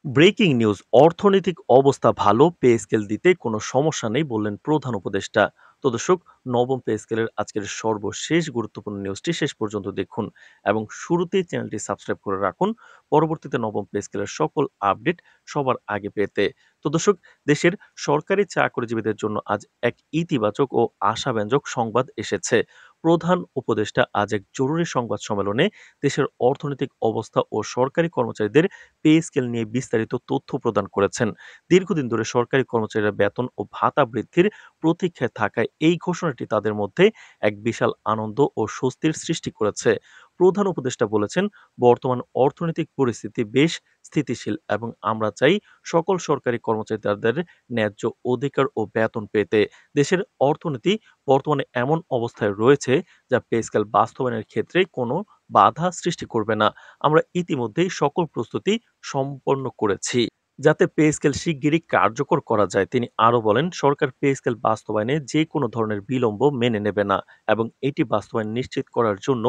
Breaking news অর্থনৈতিক অবস্থা ভালো, পে স্কেল দিতে কোনো সমস্যা নেই বললেন প্রধান উপদেষ্টা। তো দর্শক, নবম পে স্কেলের আজকের সর্বশেষ গুরুত্বপূর্ণ নিউজটি শেষ পর্যন্ত দেখুন এবং শুরুতেই চ্যানেলটি সাবস্ক্রাইব করে রাখুন পরবর্তীতে নবম পে স্কেলের সকল আপডেট সবার আগে পেতে। তো দর্শক, দেশের সরকারি চাকরিজীবীদের জন্য আজ এক ইতিবাচক ও আশাব্যঞ্জক সংবাদ এসেছে। প্রধান উপদেষ্টা আজ এক জরুরি সংবাদ সম্মেলনে দেশের অর্থনৈতিক অবস্থা ও সরকারি কর্মচারীদের পে স্কেল নিয়ে বিস্তারিত তথ্য প্রদান করেছেন। দীর্ঘদিন ধরে সরকারি কর্মচারীরা বেতন ও ভাতা বৃদ্ধির প্রতীক্ষায় থাকায় এই ঘোষণাটি তাদের মধ্যে এক বিশাল আনন্দ ও স্বস্তির সৃষ্টি করেছে। প্রধান উপদেষ্টা বলেছেন, বর্তমান অর্থনৈতিক পরিস্থিতি বেশ স্থিতিশীল এবং আমরা চাই সকল সরকারি কর্মচারী তাদের ন্যায্য অধিকার ও বেতন পেতে। দেশের অর্থনীতি বর্তমানে এমন অবস্থায় রয়েছে যা পে স্কেল বাস্তবায়নের ক্ষেত্রে কোনো বাধা সৃষ্টি করবে না। আমরা ইতিমধ্যেই সকল প্রস্তুতি সম্পন্ন করেছি যাতে পে স্কেল শিগগিরই কার্যকর করা যায়। তিনি আরো বলেন, সরকার পে স্কেল বাস্তবায়নে যে কোনো ধরনের বিলম্ব মেনে নেবে না এবং এটি বাস্তবায়ন নিশ্চিত করার জন্য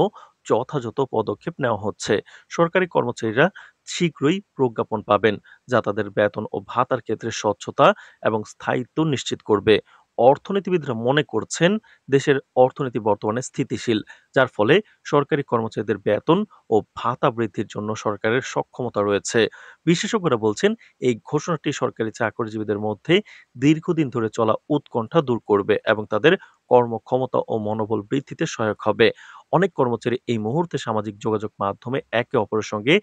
যথাযথ পদক্ষেপ নেওয়া হচ্ছে। সরকারি কর্মচারীরা শীঘ্রই প্রজ্ঞাপন পাবেন, যা তাদের বেতন ও ভাতার ক্ষেত্রে স্বচ্ছতা এবং স্থায়িত্ব নিশ্চিত করবে। অর্থনীতিবিদরা মনে করছেন, দেশের অর্থনীতি বর্তমানে স্থিতিশীল, যার ফলে সরকারি কর্মচারীদের বেতন ও ভাতা বৃদ্ধির জন্য সরকারের সক্ষমতা রয়েছে। বিশেষজ্ঞরা বলছেন, এই ঘোষণাটি সরকারি চাকরিজীবীদের মধ্যে দীর্ঘদিন ধরে চলা উৎকণ্ঠা দূর করবে এবং তাদের কর্মক্ষমতা ও মনোবল বৃদ্ধিতে সহায়ক হবে। অনেক কর্মচারী এই মুহূর্তে সামাজিক যোগাযোগ মাধ্যমে একে অপরের সঙ্গে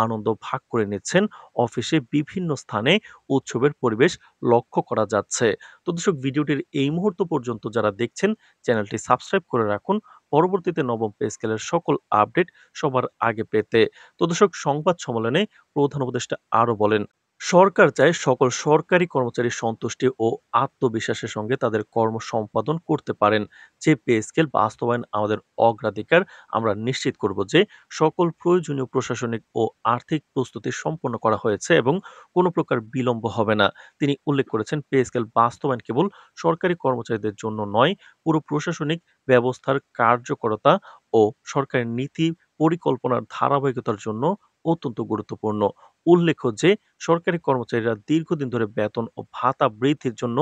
আনন্দ ভাগ করে নিচ্ছেন। অফিসে বিভিন্ন স্থানে উৎসবের পরিবেশ লক্ষ্য করা যাচ্ছে। তো দর্শক, ভিডিওটির এই মুহূর্ত পর্যন্ত যারা দেখছেন, চ্যানেলটি সাবস্ক্রাইব করে রাখুন পরবর্তীতে নবম পে স্কেলের সকল আপডেট সবার আগে পেতে। তো দর্শক, সংবাদ সম্মেলনে প্রধান উপদেষ্টা আরো বলেন, সরকার চায় সকল সরকারি কর্মচারী সন্তুষ্টি ও আত্মবিশ্বাসের সঙ্গে তাদের কর্ম সম্পাদন করতে পারেন। যে পে স্কেল বাস্তবায়ন আমাদের অগ্রাধিকার। আমরা নিশ্চিত করব যে সকল প্রয়োজনীয় প্রশাসনিক ও আর্থিক প্রস্তুতি সম্পন্ন করা হয়েছে এবং কোনো প্রকার বিলম্ব হবে না। তিনি উল্লেখ করেছেন, পে স্কেল বাস্তবায়ন কেবল সরকারি কর্মচারীদের জন্য নয়, পুরো প্রশাসনিক ব্যবস্থার কার্যকরতা ও সরকারের নীতি পরিকল্পনার ধারাবাহিকতার জন্য অত্যন্ত গুরুত্বপূর্ণ। উল্লেখ্য যে সরকারি কর্মচারীরা দীর্ঘদিন ধরে বেতন ও ভাতা বৃদ্ধির জন্য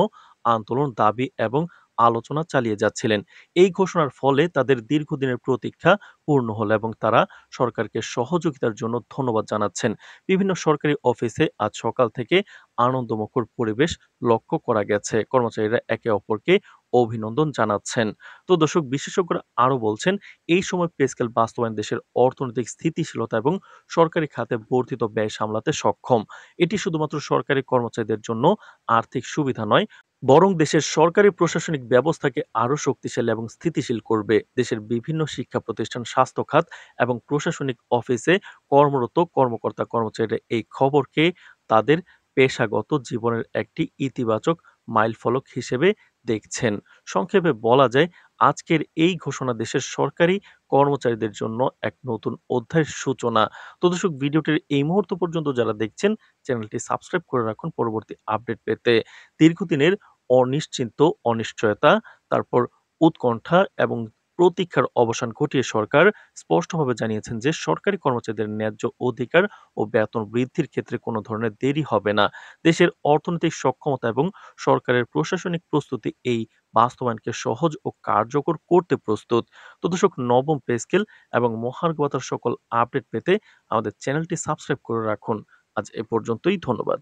আন্দোলন, দাবি এবং আলোচনা চালিয়ে যাচ্ছিলেন। এই ঘোষণার ফলে তাদের দীর্ঘদিনের প্রতীক্ষা পূর্ণ হলো এবং তারা সরকারকে সহযোগিতার জন্য ধন্যবাদ জানাচ্ছেন। বিভিন্ন সরকারি অফিসে আজ সকাল থেকে আনন্দমুখর পরিবেশ লক্ষ্য করা গেছে। কর্মচারীরা একে অপরকে অভিনন্দন জানাচ্ছেন। তো দর্শক, বিশেষজ্ঞরা আরো বলছেন, এই সময় পে স্কেল বাস্তবায়ন দেশের অর্থনৈতিক স্থিতিশীলতা এবং সরকারি খাতে বর্ধিত ব্যয় সামলাতে সক্ষম। এটি শুধুমাত্র সরকারি কর্মচারীদের জন্য আর্থিক সুবিধা নয়, বরং দেশের সরকারি প্রশাসনিক ব্যবস্থাকে আরও শক্তিশালী এবং স্থিতিশীল করবে। দেশের বিভিন্ন শিক্ষা প্রতিষ্ঠান, স্বাস্থ্য খাত এবং প্রশাসনিক অফিসে কর্মরত কর্মকর্তা কর্মচারীরা এই খবরকে তাদের পেশাগত জীবনের একটি ইতিবাচক মাইলফলক হিসেবে দেখছেন। সংক্ষেপে বলা যায়, আজকের এই ঘোষণা দেশের সরকারি কর্মচারীদের জন্য এক নতুন অধ্যায়ের সূচনা। তো দর্শক, ভিডিওটির এই মুহূর্ত পর্যন্ত যারা দেখছেন, চ্যানেলটি সাবস্ক্রাইব করে রাখুন পরবর্তী আপডেট পেতে। দীর্ঘদিনের অনিশ্চিন্ত অনিশ্চয়তা, তারপর উৎকণ্ঠা এবং প্রতীক্ষার অবসান ঘটিয়ে সরকার স্পষ্টভাবে জানিয়েছেন যে সরকারি কর্মচারীদের ন্যায্য অধিকার ও বেতন বৃদ্ধির ক্ষেত্রে কোনো ধরনের দেরি হবে না। দেশের অর্থনৈতিক সক্ষমতা এবং সরকারের প্রশাসনিক প্রস্তুতি এই বাস্তবায়নকে সহজ ও কার্যকর করতে প্রস্তুত। তো দর্শক, নবম পে স্কেল এবং মহার্ঘ ভাতার সকল আপডেট পেতে আমাদের চ্যানেলটি সাবস্ক্রাইব করে রাখুন। আজ এ পর্যন্তই, ধন্যবাদ।